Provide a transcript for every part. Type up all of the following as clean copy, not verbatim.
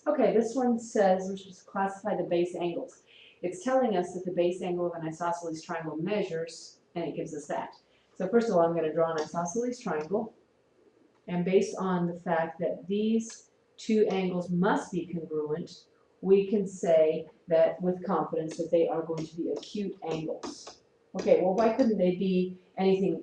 Okay, this one says we're supposed to classify the base angles. It's telling us that the base angle of an isosceles triangle measures, and it gives us that. So first of all, I'm going to draw an isosceles triangle, and based on the fact that these two angles must be congruent, we can say that with confidence that they are going to be acute angles. Okay, well, why couldn't they be anything,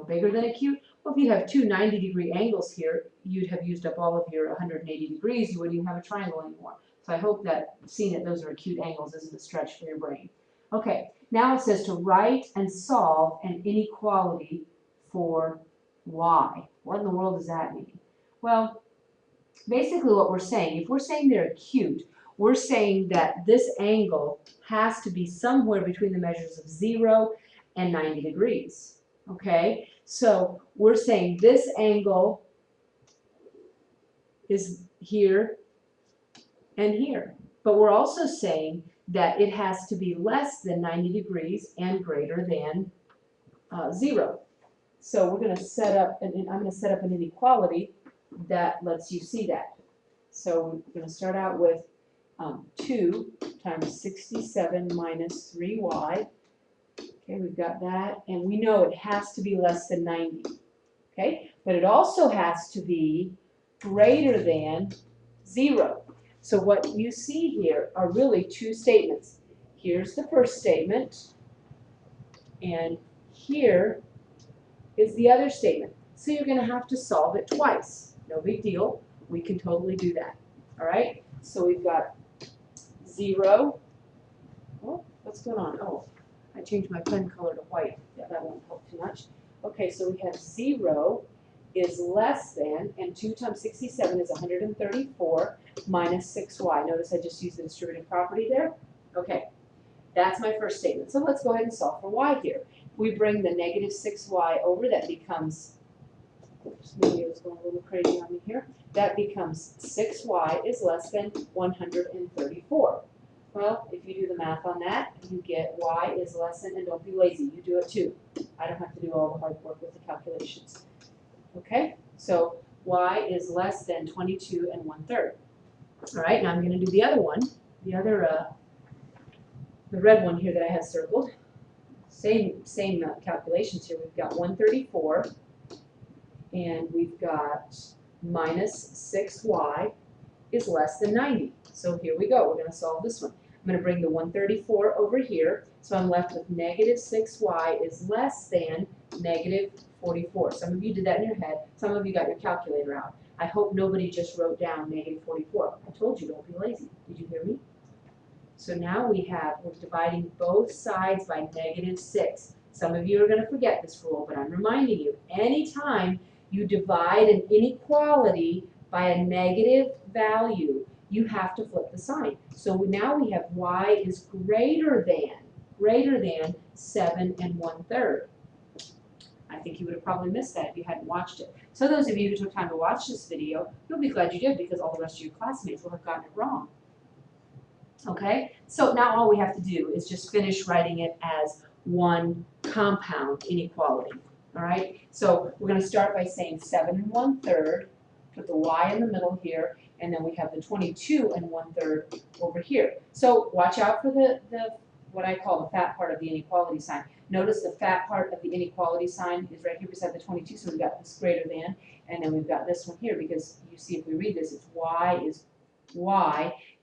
bigger than acute? Well, if you have two 90-degree angles here, you'd have used up all of your 180 degrees. You wouldn't even have a triangle anymore. So I hope that seeing that those are acute angles isn't a stretch for your brain. Okay, now it says to write and solve an inequality for y. What in the world does that mean? Well, basically what we're saying, if we're saying they're acute, we're saying that this angle has to be somewhere between the measures of 0 and 90 degrees. Okay, so we're saying this angle is here and here. But we're also saying that it has to be less than 90 degrees and greater than 0. So we're going to set up, I'm going to set up an inequality that lets you see that. So we're going to start out with 2 times 67 minus 3y. Okay, we've got that. And we know it has to be less than 90. Okay, but it also has to be greater than 0. So what you see here are really two statements. Here's the first statement, and here is the other statement. So you're going to have to solve it twice. No big deal. We can totally do that. All right? So we've got 0. Oh, what's going on? Oh, I changed my pen color to white. Yeah, that won't help too much. Okay, so we have 0 is less than, and 2 times 67 is 134 minus 6y. Notice I just used the distributive property there. Okay, that's my first statement. So let's go ahead and solve for y here. If we bring the negative 6y over, that becomes, oops, maybe it was going a little crazy on me here. That becomes 6y is less than 134. Well, if you do the math on that, you get y is less than, and don't be lazy, you do it too. I don't have to do all the hard work with the calculations. Okay, so y is less than 22 1/3. All right, now I'm going to do the other one, the red one here that I have circled. Same calculations here. We've got 134, and we've got minus 6y is less than 90. So here we go. We're going to solve this one. I'm going to bring the 134 over here, so I'm left with negative 6y is less than negative 44. Some of you did that in your head. Some of you got your calculator out. I hope nobody just wrote down negative 44. I told you, don't be lazy. Did you hear me? So now we're dividing both sides by negative 6. Some of you are going to forget this rule, but I'm reminding you, anytime you divide an inequality by a negative value, you have to flip the sign. So now we have y is greater than 7 1/3. I think you would have probably missed that if you hadn't watched it. So those of you who took time to watch this video, you'll be glad you did, because all the rest of your classmates will have gotten it wrong. Okay, so now all we have to do is just finish writing it as one compound inequality. All right, so we're going to start by saying 7 1/3, put the y in the middle here, and then we have the 22 1/3 over here. So watch out for the what I call the fat part of the inequality sign. Notice the fat part of the inequality sign is right here beside the 22, so we've got this greater than, and then we've got this one here, because you see if we read this, it's y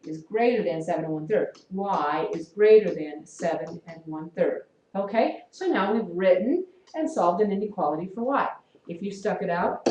is greater than 7 1/3. Y is greater than 7 1/3. Okay, so now we've written and solved an inequality for y. If you stuck it out,